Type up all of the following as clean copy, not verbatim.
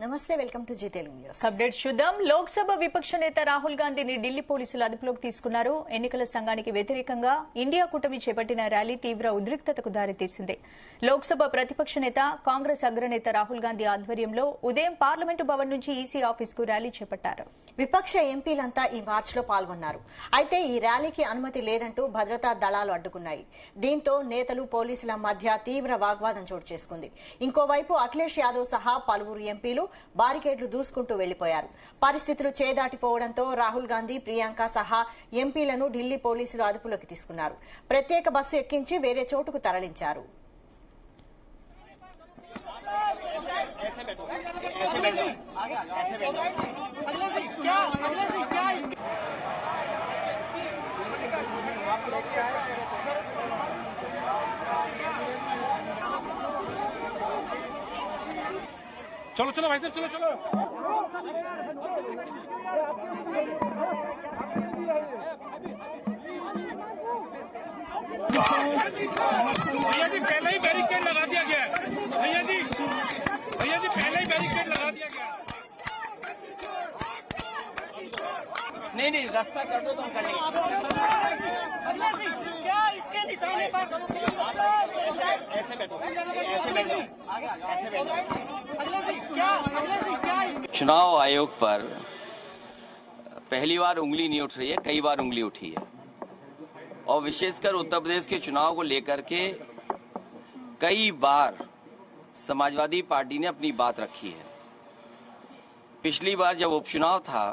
నమస్తే, welcome to Zee Telugu news. Update చూద్దాం. లోక్సభ విపక్ష నేత రాహుల్ గాంధీని ఢిల్లీ పోలీసులు అదుపులోకి తీసుకున్నారు. ఎన్నికల సంఘానికి వ్యతిరేకంగా ఇండియా కూటమి చేపట్టిన ర్యాలీ తీవ్ర ఉద్రిక్తతకు దారితీసింది. లోక్సభ ప్రతిపక్ష నేత కాంగ్రెస్ అగ్రనేత రాహుల్ గాంధీ ఆధ్వర్యంలో ఉదయం పార్లమెంటు భవన్ నుంచి ఈసీ ఆఫీస్కు ర్యాలీ చేపట్టారు. విపక్ష ఎంపీలంతా ఈ మార్చ్లో పాల్గొన్నారు. అయితే ఈ ర్యాలీకి అనుమతి లేదంటూ భద్రతా దళాలు అడ్డుకున్నాయి. దీంతో నేతలు పోలీసుల మధ్య తీవ్ర వాగ్వాదం చోటు చేసుకుంది. ఇంకోవైపు అఖిలేష్ యాదవ్ సహా పలువురు ఎంపీలు బారికేడ్లు దూసుకుంటూ వెళ్లిపోయారు. పరిస్థితులు చేదాటిపోవడంతో రాహుల్ గాంధీ, ప్రియాంక సహా ఎంపీలను ఢిల్లీ పోలీసులు అదుపులోకి తీసుకున్నారు. ప్రత్యేక బస్సు ఎక్కించి వేరే చోటుకు తరలించారు. चलो चलो भाई साहब, चलो चलो। भैया जी पहले ही बैरिकेड लगा दिया गया है। भैया जी पहले ही बैरिकेड लगा दिया गया है। नहीं रास्ता कर दो तो हम कर लेंगे। क्या इसके निशाने पर ऐसे बैठो, ऐसे बैठो। चुनाव आयोग पर पहली बार उंगली नहीं उठ रही है, कई बार उंगली उठी है और विशेषकर उत्तर प्रदेश के चुनाव को लेकर के कई बार समाजवादी पार्टी ने अपनी बात रखी है। पिछली बार जब उपचुनाव था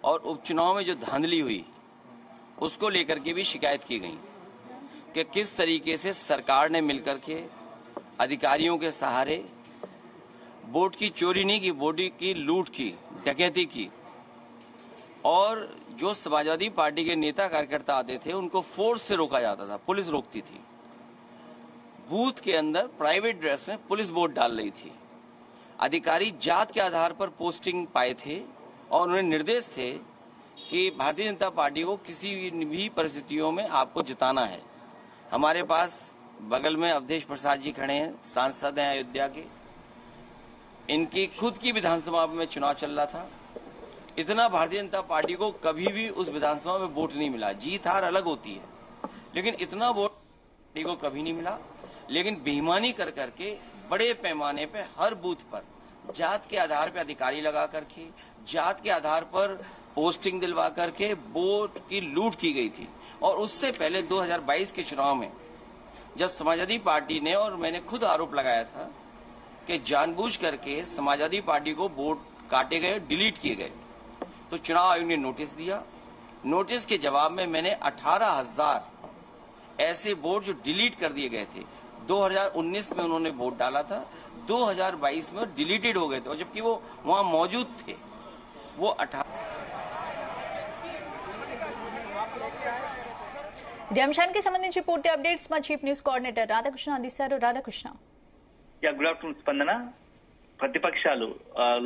और उपचुनाव में जो धांधली हुई उसको लेकर के भी शिकायत की गई कि किस तरीके से सरकार ने मिलकर के अधिकारियों के सहारे वोट की चोरी नहीं की, वोट की लूट की, डकैती की और जो समाजवादी पार्टी के नेता कार्यकर्ता आते थे उनको फोर्स से रोका जाता था, पुलिस रोकती थी। बूथ के अंदर प्राइवेट ड्रेस में पुलिस वोट डाल रही थी। अधिकारी जात के आधार पर पोस्टिंग पाए थे और उन्हें निर्देश थे कि भारतीय जनता पार्टी को किसी भी परिस्थितियों में आपको जिताना है। हमारे पास बगल में अवधेश प्रसाद जी खड़े हैं, सांसद हैं अयोध्या के। इनकी खुद की विधानसभा में चुनाव चल रहा था। इतना भारतीय जनता पार्टी को कभी भी उस विधानसभा में वोट नहीं मिला। जीत हार अलग होती है, लेकिन इतना वोट पार्टी को कभी नहीं मिला। लेकिन बेईमानी कर करके बड़े पैमाने पे हर बूथ पर जात के आधार पर अधिकारी लगा करके, जात के आधार पर पोस्टिंग दिलवा करके वोट की लूट की गई थी। और उससे पहले 2022 के चुनाव में जब समाजवादी पार्टी ने, और मैंने खुद आरोप लगाया था कि जानबूझ करके समाजवादी पार्टी को वोट काटे गए, डिलीट किए गए, तो चुनाव आयोग ने नोटिस दिया। नोटिस के जवाब में मैंने 18,000 ऐसे वोट जो डिलीट कर दिए गए थे, 2019 में उन्होंने वोट डाला था, 2022 में डिलीटेड हो गए थे, और जबकि वो वहां मौजूद थे। वो 18 అంశానికి సంబంధించి పూర్తి అప్డేట్స్ మా చీఫ్ న్యూస్ కోఆర్డినేటర్ రాధాకృష్ణ అందిస్తారు. రాధాకృష్ణ. గుడ్ ఆఫ్టర్నూన్ స్పందన. ప్రతిపక్షాలు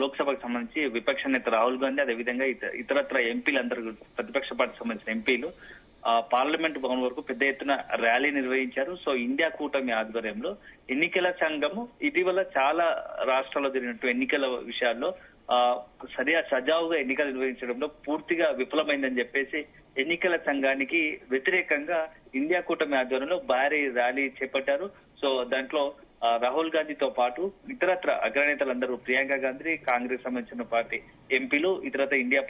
లోక్సభకు సంబంధించి విపక్ష నేత రాహుల్ గాంధీ, అదేవిధంగా ఇతరత్ర ఎంపీలందరూ, ప్రతిపక్ష పార్టీకి సంబంధించిన ఎంపీలు పార్లమెంట్ భవన్ వరకు పెద్ద ఎత్తున ర్యాలీ నిర్వహించారు. సో ఇండియా కూటమి ఆధ్వర్యంలో ఎన్నికల సంఘము ఇటీవల చాలా రాష్ట్రాల్లో జరిగినట్టు ఎన్నికల విషయాల్లో సజావుగా ఎన్నికలు నిర్వహించడంలో పూర్తిగా విఫలమైందని చెప్పేసి ఎన్నికల సంఘానికి వ్యతిరేకంగా ఇండియా కూటమి ఆధ్వర్యంలో భారీ ర్యాలీ చేపట్టారు. సో దాంట్లో రాహుల్ గాంధీతో పాటు ఇతరత్ర అగ్రనేతలందరూ, ప్రియాంక గాంధీ, కాంగ్రెస్ సంబంధించిన పార్టీ ఎంపీలు, ఇతరత్ర ఇండియా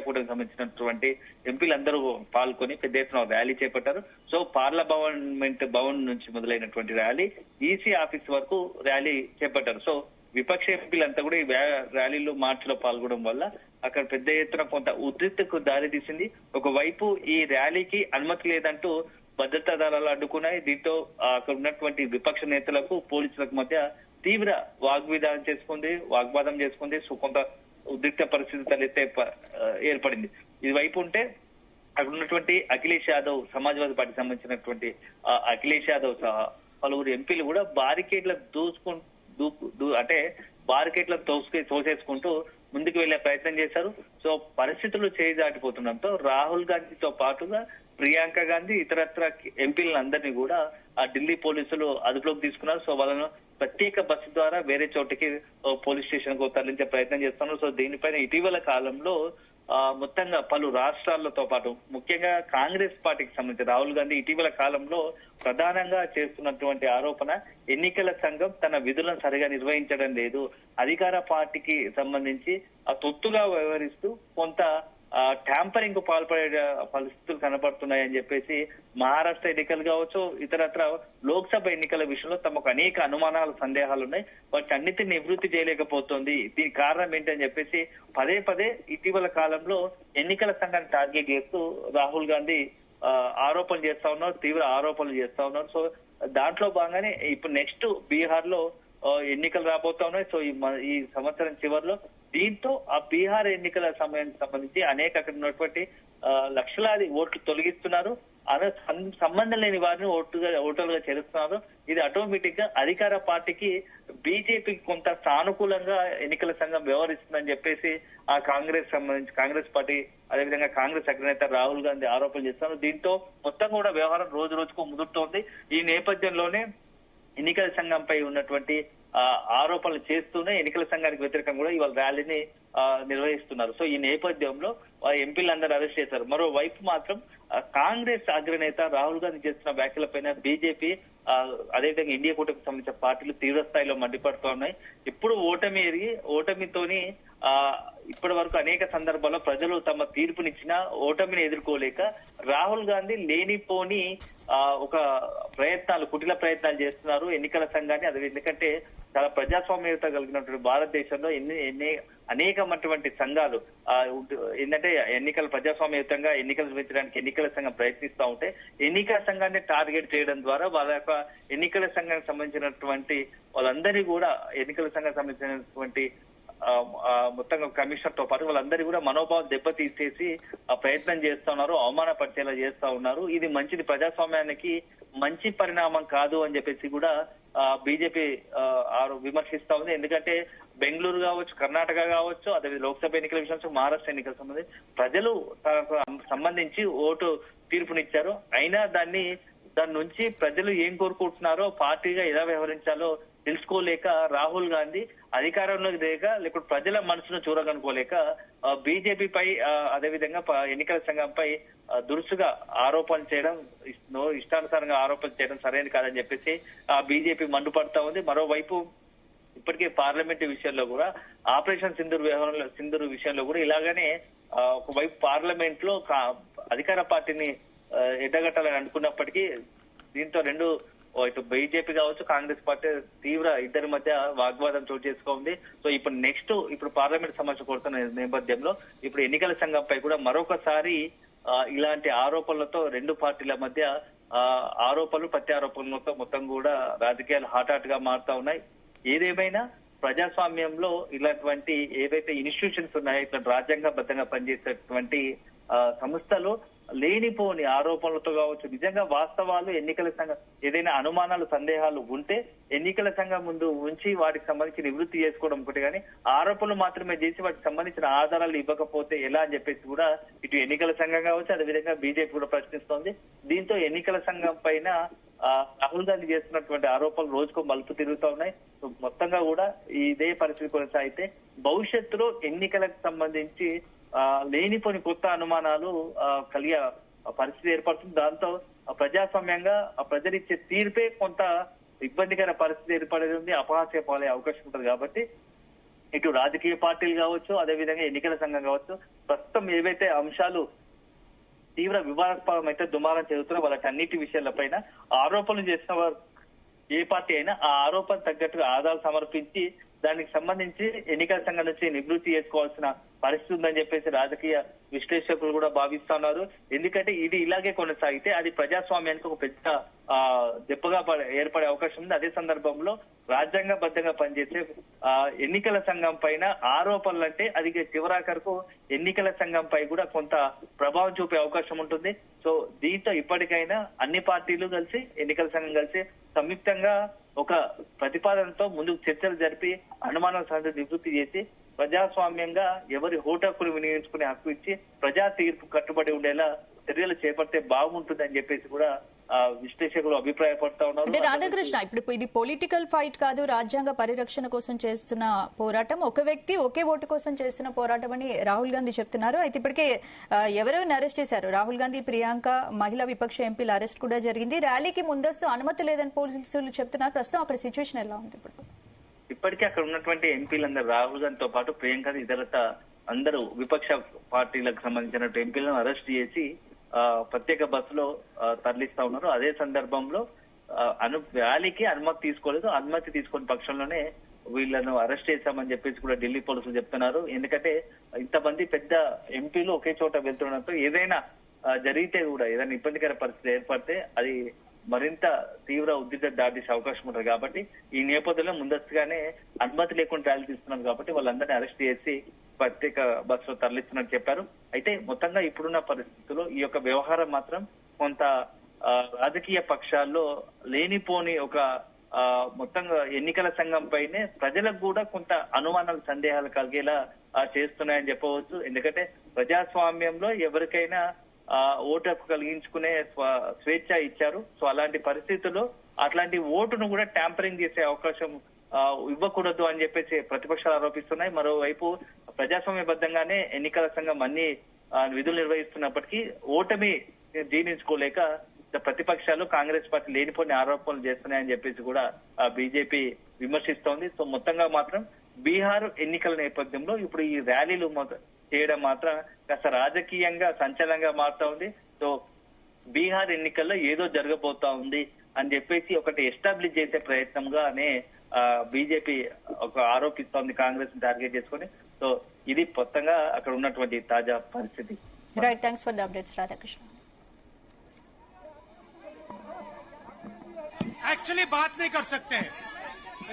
కూటమికి సంబంధించినటువంటి ఎంపీలందరూ పాల్గొని పెద్ద ఎత్తున ర్యాలీ చేపట్టారు. సో పార్లమెంట్ భవన్ నుంచి మొదలైనటువంటి ర్యాలీ ఈసీ ఆఫీస్ వరకు ర్యాలీ చేపట్టారు. సో విపక్ష ఎంపీలంతా కూడా ఈ ర్యాలీలో మార్చిలో పాల్గొనడం వల్ల అక్కడ పెద్ద ఎత్తున కొంత ఉద్రిక్తకు దారితీసింది. ఒకవైపు ఈ ర్యాలీకి అనుమతి లేదంటూ భద్రతా దళాలు అడ్డుకున్నాయి. దీంతో అక్కడ ఉన్నటువంటి విపక్ష నేతలకు, పోలీసులకు మధ్య తీవ్ర వాగ్వాదం చేసుకుంది. సో కొంత ఉద్రిక్త పరిస్థితి తలెత్తే ఏర్పడింది. ఇది వైపు ఉంటే అక్కడ ఉన్నటువంటి అఖిలేష్ యాదవ్, సమాజ్వాదీ పార్టీకి సంబంధించినటువంటి అఖిలేష్ యాదవ్ సహా పలువురు ఎంపీలు కూడా బారికేడ్లకు అంటే బారికేడ్లను తోసేసుకుంటూ ముందుకు వెళ్లే ప్రయత్నం చేశారు. సో పరిస్థితులు చేజాటిపోతుండటంతో రాహుల్ గాంధీతో పాటుగా ప్రియాంక గాంధీ, ఇతరత్ర ఎంపీలందరినీ కూడా ఆ ఢిల్లీ పోలీసులు అదుపులోకి తీసుకున్నారు. సో వాళ్ళను ప్రత్యేక బస్సు ద్వారా వేరే చోటికి పోలీస్ స్టేషన్ కు తరలించే ప్రయత్నం చేస్తున్నారు. సో దీనిపైన ఇటీవల కాలంలో మొత్తంగా పలు రాష్ట్రాలతో పాటు ముఖ్యంగా కాంగ్రెస్ పార్టీకి సంబంధించి రాహుల్ గాంధీ ఇటీవల కాలంలో ప్రధానంగా చేస్తున్నటువంటి ఆరోపణ ఎన్నికల సంఘం తన విధులను సరిగా నిర్వహించడం లేదు, అధికార పార్టీకి సంబంధించి తొత్తుగా వ్యవహరిస్తూ కొంత ట్యాంపరింగ్ కు పాల్పడే పరిస్థితులు కనబడుతున్నాయని చెప్పేసి మహారాష్ట్ర ఎన్నికలు కావచ్చు, ఇతరత్ర లోక్సభ ఎన్నికల విషయంలో తమకు అనేక అనుమానాలు, సందేహాలు ఉన్నాయి. వాటి అన్నిటిని నివృత్తి చేయలేకపోతుంది. దీనికి కారణం ఏంటని చెప్పేసి పదే పదే ఇటీవల కాలంలో ఎన్నికల సంఘాన్ని టార్గెట్ చేస్తూ రాహుల్ గాంధీ ఆరోపణలు చేస్తా ఉన్నారు, తీవ్ర ఆరోపణలు చేస్తా ఉన్నారు. సో దాంట్లో భాగంగానే ఇప్పుడు నెక్స్ట్ బీహార్ లో ఎన్నికలు రాబోతా ఉన్నాయి. సో ఈ సంవత్సరం చివరిలో దీంతో ఆ బీహార్ ఎన్నికల సమయానికి సంబంధించి అనేక అక్కడ ఉన్నటువంటి లక్షలాది ఓట్లు తొలగిస్తున్నారు, సంబంధం లేని వారిని ఓటర్లుగా చేరుస్తున్నారు. ఇది ఆటోమేటిక్ గా అధికార పార్టీకి బీజేపీకి కొంత సానుకూలంగా ఎన్నికల సంఘం వ్యవహరిస్తుందని చెప్పేసి ఆ కాంగ్రెస్ పార్టీ అదేవిధంగా కాంగ్రెస్ అగ్రనేత రాహుల్ గాంధీ ఆరోపణలు చేస్తున్నారు. దీంతో మొత్తం కూడా వ్యవహారం రోజు రోజుకు ముదురుతోంది. ఈ నేపథ్యంలోనే ఎన్నికల సంఘంపై ఉన్నటువంటి ఆరోపణలు చేస్తూనే ఎన్నికల సంఘానికి వ్యతిరేకంగా కూడా ఇవాళ ర్యాలీని నిర్వహిస్తున్నారు. సో ఈ నేపథ్యంలో ఎంపీలందరూ అరెస్ట్ చేశారు. మరోవైపు మాత్రం కాంగ్రెస్ అగ్రనేత రాహుల్ గాంధీ చేస్తున్న వ్యాఖ్యలపైన బీజేపీ అదేవిధంగా ఇండియా కూటమికి సంబంధించిన పార్టీలు తీవ్ర స్థాయిలో మండిపడుతూ ఉన్నాయి. ఇప్పుడు ఓటమితోని ఇప్పటి వరకు అనేక సందర్భాల్లో ప్రజలు తమ తీర్పునిచ్చిన ఓటమిని ఎదుర్కోలేక రాహుల్ గాంధీ లేనిపోని ఒక కుటిల ప్రయత్నాలు చేస్తున్నారు ఎన్నికల సంఘాన్ని. అది ఎందుకంటే చాలా ప్రజాస్వామ్యత కలిగినటువంటి భారతదేశంలో అనేకమైనటువంటి సంఘాలు ఏంటంటే ప్రజాస్వామ్యయుతంగా ఎన్నికలు నిర్వహించడానికి ఎన్నికల సంఘం ప్రయత్నిస్తూ ఉంటే ఎన్నికల సంఘాన్ని టార్గెట్ చేయడం ద్వారా వాళ్ళ యొక్క ఎన్నికల సంఘానికి సంబంధించినటువంటి వాళ్ళందరినీ కూడా ఎన్నికల సంఘానికి సంబంధించినటువంటి మొత్తంగా కమిషనర్ తో పాటు వాళ్ళందరూ కూడా మనోభావం దెబ్బతీసేసి ప్రయత్నం చేస్తా ఉన్నారు, అవమానపరిచేలా చేస్తా ఉన్నారు. ఇది మంచిది, ప్రజాస్వామ్యానికి మంచి పరిణామం కాదు అని చెప్పేసి కూడా బీజేపీ విమర్శిస్తా ఉంది. ఎందుకంటే బెంగళూరు కావచ్చు, కర్ణాటక కావచ్చు, అదే లోక్సభ ఎన్నికల విషయం, మహారాష్ట్ర ఎన్నికల సంబంధించి ప్రజలు తనకు సంబంధించి ఓటు తీర్పునిచ్చారు. అయినా దాని నుంచి ప్రజలు ఏం కోరుకుంటున్నారో, పార్టీగా ఎలా వ్యవహరించాలో తెలుసుకోలేక రాహుల్ గాంధీ అధికారంలోకి లేకపోతే ప్రజల మనసును చూరగనుకోలేక బీజేపీపై అదేవిధంగా ఎన్నికల సంఘంపై దురుసుగా ఆరోపణలు చేయడం, ఇష్టానుసారంగా ఆరోపణలు చేయడం సరైనది కాదని చెప్పేసి బీజేపీ మండిపడతా ఉంది. మరోవైపు ఇప్పటికే పార్లమెంట్ విషయంలో కూడా ఆపరేషన్ సింధూర్ విషయంలో కూడా ఇలాగనే ఒకవైపు పార్లమెంట్ లో అధికార పార్టీని ఎడ్డగట్టాలని అనుకున్నప్పటికీ దీంతో ఇటు బీజేపీ కావచ్చు, కాంగ్రెస్ పార్టీ ఇద్దరి మధ్య వాగ్వాదం చోటు చేసుకోండి. సో ఇప్పుడు పార్లమెంట్ సమావేశం కోరుతున్న నేపథ్యంలో ఇప్పుడు ఎన్నికల సంఘంపై కూడా మరొకసారి ఇలాంటి ఆరోపణలతో రెండు పార్టీల మధ్య ఆరోపణలు ప్రత్యారోపణలతో మొత్తం కూడా రాజకీయాలు హాట్ గా మారుతా ఉన్నాయి. ఏదేమైనా ప్రజాస్వామ్యంలో ఇలాంటి ఏవైతే ఇన్స్టిట్యూషన్స్ ఉన్నాయో, ఇట్లా రాజ్యాంగబద్ధంగా పనిచేసేటువంటి సంస్థలు లేనిపోని ఆరోపణలతో కావచ్చు, నిజంగా వాస్తవాలు ఎన్నికల సంఘం ఏదైనా అనుమానాలు, సందేహాలు ఉంటే ఎన్నికల సంఘం ముందు ఉంచి వాటికి సంబంధించి నివృత్తి చేసుకోవడం ఒకటి, కానీ ఆరోపణలు మాత్రమే చేసి వాటికి సంబంధించిన ఆధారాలు ఇవ్వకపోతే ఎలా అని చెప్పేసి కూడా ఇటు ఎన్నికల సంఘం కావచ్చు, అదేవిధంగా బీజేపీ కూడా ప్రశ్నిస్తోంది. దీంతో ఎన్నికల సంఘం పైన రాహుల్ గాంధీ చేస్తున్నటువంటి ఆరోపణలు రోజుకు మలుపు తిరుగుతూ ఉన్నాయి. మొత్తంగా కూడా ఇదే పరిస్థితి కొనసాగితే భవిష్యత్తులో ఎన్నికలకు సంబంధించి లేనిపోని కొత్త అనుమానాలు కలిగే పరిస్థితి ఏర్పడుతుంది. దాంతో ప్రజాస్వామ్యంగా ప్రజలిచ్చే తీర్పే కొంత ఇబ్బందికర పరిస్థితి ఏర్పడేది ఉంది, అపహాస్య పాలే అవకాశం ఉంటుంది. కాబట్టి ఇటు రాజకీయ పార్టీలు కావచ్చు, అదేవిధంగా ఎన్నికల సంఘం కావచ్చు, ప్రస్తుతం ఏవైతే అంశాలు తీవ్ర వివాదాస్పదం అయితే దుమారం చెందుతున్నా వాళ్ళకి అన్నిటి విషయాలపైన ఆరోపణలు చేసిన వారు ఏ పార్టీ అయినా ఆ ఆరోపణ తగ్గట్టుగా ఆధారాలు సమర్పించి దానికి సంబంధించి ఎన్నికల సంఘం నుంచి నివృత్తి చేసుకోవాల్సిన పరిస్థితి ఉందని చెప్పేసి రాజకీయ విశ్లేషకులు కూడా భావిస్తున్నారు. ఎందుకంటే ఇది ఇలాగే కొనసాగితే అది ప్రజాస్వామ్యానికి ఒక పెద్ద దెబ్బగా ఏర్పడే అవకాశం ఉంది. అదే సందర్భంలో రాజ్యాంగబద్ధంగా పనిచేసే ఎన్నికల సంఘం పైన ఆరోపణలు అంటే అది చివరాఖరకు ఎన్నికల సంఘంపై కూడా కొంత ప్రభావం చూపే అవకాశం ఉంటుంది. సో దీంతో ఇప్పటికైనా అన్ని పార్టీలు కలిసి ఎన్నికల సంఘం కలిసి సంయుక్తంగా ఒక ప్రతిపాదనతో ముందుకు చర్చలు జరిపి అనుమానాల సంగతి నివృత్తి చేసి ప్రజాస్వామ్యంగా ఎవరి ఓటు హక్కును వినియోగించుకునే హక్కు ఇచ్చి ప్రజా తీర్పు కట్టుబడి ఉండేలా చర్యలు చేపడితే బాగుంటుందని చెప్పేసి కూడా విశ్లేషకులు అభిప్రాయపడతా అంటే ఉన్నారు. రాధాకృష్ణ, ఇప్పుడు ఇది పొలిటికల్ ఫైట్ కాదు, రాజ్యాంగ పరిరక్షణ కోసం చేస్తున్న పోరాటం, ఒక వ్యక్తి ఒకే ఓటు కోసం చేస్తున్న పోరాటం అని రాహుల్ గాంధీ చెప్తున్నారు. అయితే ఇప్పటికే ఎవరెవరిని అరెస్ట్ చేశారు? రాహుల్ గాంధీ, ప్రియాంక, మహిళా విపక్ష ఎంపీల అరెస్ట్ కూడా జరిగింది. ర్యాలీకి ముందస్తు అనుమతి లేదని పోలీసులు చెప్తున్నారు. ప్రస్తుతం అక్కడ సిచ్యువేషన్ ఎలా ఉంది? ఇప్పటికే అక్కడ ఉన్నటువంటి ఎంపీలందరూ రాహుల్ గాంధీతో పాటు ప్రియాంక ఇతరత అందరూ విపక్ష పార్టీలకు సంబంధించిన ఎంపీలను అరెస్ట్ చేసి ప్రత్యేక బస్సులో తరలిస్తా ఉన్నారు. అదే సందర్భంలో ర్యాలీకి అనుమతి తీసుకోలేదు. అనుమతి తీసుకునే పక్షంలోనే వీళ్ళను అరెస్ట్ చేశామని చెప్పేసి కూడా ఢిల్లీ పోలీసులు చెప్తున్నారు. ఎందుకంటే ఇంతమంది పెద్ద ఎంపీలు ఒకే చోట వెళ్తుండడంతో ఏదైనా జరిగితే కూడా ఏదైనా ఇబ్బందికర పరిస్థితి ఏర్పడితే అది మరింత తీవ్ర ఉద్రిక్తత దాటేసే అవకాశం ఉంటుంది. కాబట్టి ఈ నేపథ్యంలో ముందస్తుగానే అనుమతి లేకుండా ర్యాలీ తీస్తున్నారు కాబట్టి వాళ్ళందరినీ అరెస్ట్ చేసి ప్రత్యేక బస్సులో తరలిస్తున్నట్టు చెప్పారు. అయితే మొత్తంగా ఇప్పుడున్న పరిస్థితుల్లో ఈ యొక్క వ్యవహారం మాత్రం కొంత రాజకీయ పక్షాల్లో లేనిపోని ఒక మొత్తంగా ఎన్నికల సంఘం పైనే ప్రజలకు కూడా కొంత అనుమానాలు, సందేహాలు కలిగేలా చేస్తున్నాయని చెప్పవచ్చు. ఎందుకంటే ప్రజాస్వామ్యంలో ఎవరికైనా ఓటు హక్కు కలిగించుకునే స్వేచ్ఛ ఇచ్చారు. సో అలాంటి పరిస్థితుల్లో అట్లాంటి ఓటును కూడా ట్యాంపరింగ్ చేసే అవకాశం ఇవ్వకూడదు అని చెప్పేసి ప్రతిపక్షాలు ఆరోపిస్తున్నాయి. మరోవైపు ప్రజాస్వామ్యబద్ధంగానే ఎన్నికల సంఘం అన్ని విధులు నిర్వహిస్తున్నప్పటికీ ఓటమి జీర్ణించుకోలేక ప్రతిపక్షాలు కాంగ్రెస్ పార్టీ లేనిపోని ఆరోపణలు చేస్తున్నాయని చెప్పేసి కూడా బీజేపీ విమర్శిస్తోంది. సో మొత్తంగా మాత్రం బీహార్ ఎన్నికల నేపథ్యంలో ఇప్పుడు ఈ ర్యాలీలు చేయడం మాత్రం కాస్త రాజకీయంగా సంచలనంగా మారుతా ఉంది. సో బీహార్ ఎన్నికల్లో ఏదో జరగబోతా ఉంది అని చెప్పేసి ఒకటి ఎస్టాబ్లిష్ చేసే ప్రయత్నంగానే బీజేపీ ఒక ఆరోపిస్తోంది కాంగ్రెస్ ని టార్గెట్ చేసుకుని. సో ఇది మొత్తంగా అక్కడ ఉన్నటువంటి తాజా పరిస్థితి. Right, thanks for the updates Radhakrishna. Actually बात नहीं कर सकते हैं,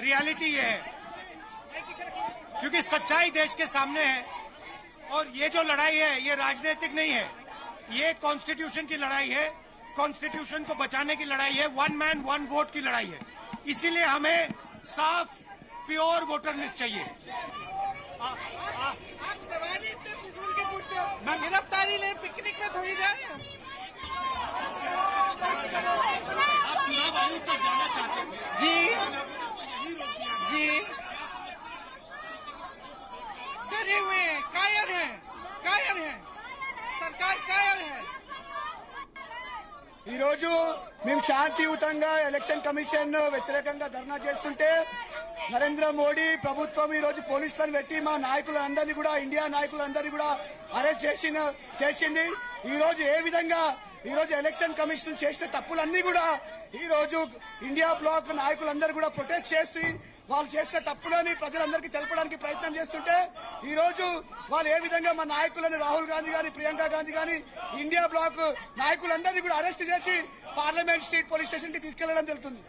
रियलिटी ये है क्योंकि सच्चाई देश के सामने है और ये जो लड़ाई है ये राजनीतिक नहीं है, ये कॉन्स्टिट्यूशन की लड़ाई है, कॉन्स्टिट्यूशन को बचाने की लड़ाई है, वन मैन वन वोट की लड़ाई है. इसीलिए हमें साफ प्योर वोटर लिस्ट चाहिए. आप सवाल ही इतने फिजूल के पूछते हो, गिरफ्तारी ले पिकनिक में थोड़ी जा रहे हो. आप चुनाव आयोग तक जाना चाहते हैं? जी जी डरे हुए हैं, कायर हैं, सरकार कायर है. ఈ రోజు మేము శాంతియుతంగా ఎలక్షన్ కమిషన్ వ్యతిరేకంగా ధర్నా చేస్తుంటే నరేంద్ర మోడీ ప్రభుత్వం ఈ రోజు పోలీసులను పెట్టి మా నాయకులందరినీ కూడా, ఇండియా నాయకులందరినీ కూడా అరెస్ట్ చేసింది. ఈ రోజు ఏ విధంగా ఈ రోజు ఎలక్షన్ కమిషన్ చేసిన తప్పులన్నీ కూడా ఈ రోజు ఇండియా బ్లాక్ నాయకులందరూ కూడా ప్రొటెస్ట్ చేసి వాళ్ళు చేసిన తప్పులని ప్రజలందరికీ తెలపడానికి ప్రయత్నం చేస్తుంటే ఈ రోజు వాళ్ళు ఏ విధంగా మా నాయకులను రాహుల్ గాంధీ గాని, ప్రియాంక గాంధీ గాని, ఇండియా బ్లాక్ నాయకులందరినీ కూడా అరెస్ట్ చేసి పార్లమెంట్ స్ట్రీట్ పోలీస్ స్టేషన్ కి తీసుకెళ్లడం జరుగుతుంది.